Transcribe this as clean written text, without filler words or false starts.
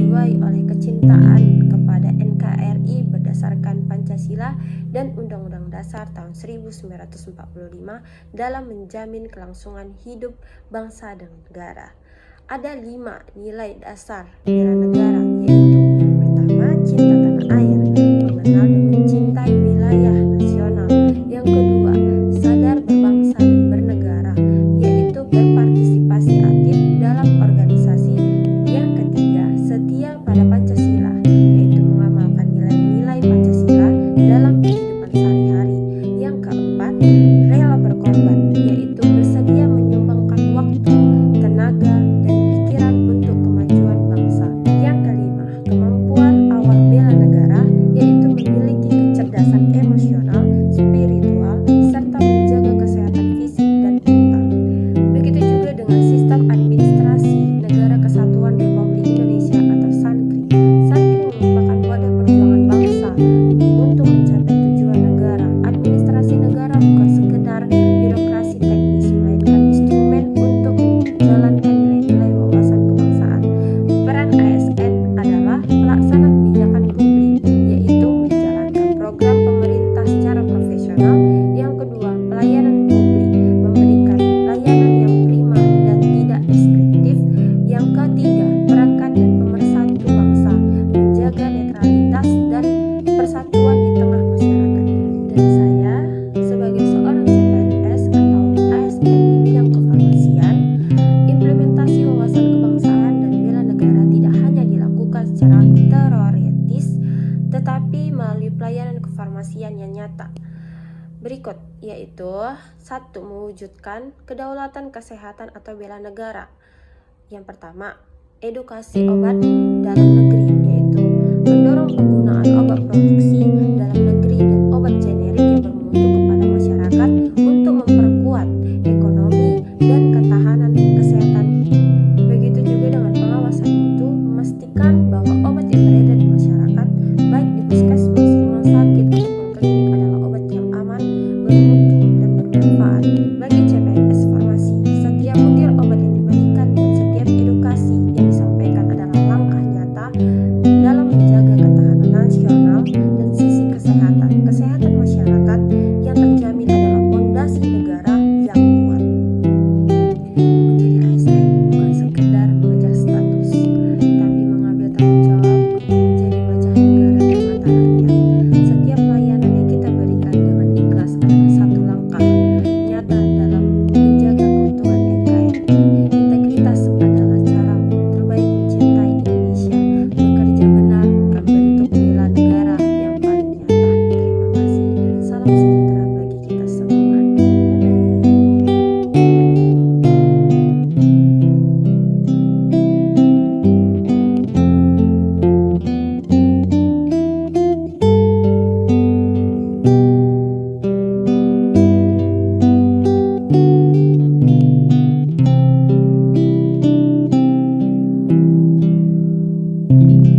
dijiwai oleh kecintaan kepada NKRI berdasarkan Pancasila dan Undang-Undang Dasar tahun 1945 dalam menjamin kelangsungan hidup bangsa dan negara. Ada 5 nilai dasar bela negara, yaitu pertama, cinta tanah air, mengenal dan mencintai wilayah nasional. Yang kedua, sadar berbangsa dan bernegara, yaitu berpartisipasi aktif dalam organisasi. Yang ketiga, setia pada Pancasila, yaitu mengamalkan nilai-nilai Pancasila dalam kehidupan sehari-hari. Yang keempat, rela berkorban, yaitu bersedia menyumbangkan waktu, tenaga, dan pikiran untuk kemajuan bangsa. Yang kelima, kemampuan awal bela negara, yaitu memiliki kecerdasan emosional, spiritual, serta menjaga kesehatan fisik dan mental. Begitu juga dengan sistem administrasi Negara Kesatuan Republik Indonesia atau SANKRI. SANKRI merupakan wadah perjuangan bangsa untuk mencapai tujuan negara. Administrasi negara bukan sekedar birokrasi teknis, melainkan instrumen untuk menjalankan nilai-nilai wawasan kebangsaan. Peran ASN adalah pelaksana kebijakan publik, yaitu menjalankan program pemerintah secara profesional. Yang kedua, pelayanan publik, memberikan layanan yang prima dan tidak deskriptif. Yang ketiga, perekat dan pemersatu bangsa, menjaga netralitas dan persatuan di tengah masyarakat. Dan saya, sebagai seorang CPNS atau ASN di bidang kefarmasian, implementasi wawasan kebangsaan dan bela negara tidak hanya dilakukan secara teoretis, tetapi melalui pelayanan kefarmasian yang nyata. Berikut yaitu 1. Mewujudkan kedaulatan kesehatan atau bela negara. Yang pertama, edukasi obat dalam negeri, yaitu mendorong penggunaan obat produksi dalam negeri dan obat generik yang bermutu kepada masyarakat untuk memperkuat ekonomi dan ketahanan kesehatan. Begitu juga dengan pengawasan mutu, memastikan bahwa obat yang beredar di masyarakat, baik di puskesmas, rumah sakit, ataupun klinik adalah obat yang aman, bermutu, dan bermanfaat. Bagi CPNS farmasi, setiap butir obat yang diberikan dan setiap edukasi yang disampaikan adalah langkah nyata dalam menjaga ketahanan nasional dan sisi kesehatan. Kesehatan masyarakat yang terjamin adalah fondasi negara yang kuat. Menjadi ASN bukan sekedar mengejar status, tapi mengambil tanggung jawab untuk menjadi wajah negara di mata rakyat. Setiap pelayanan yang kita berikan dengan ikhlas adalah satu langkah nyata dalam menjaga keutuhan NKRI. Integritas adalah cara terbaik mencintai Indonesia. Bekerja benar bukan bentuk bela negara yang paling nyata. Terima kasih dan salam sejahtera bagi kita semua. Bye.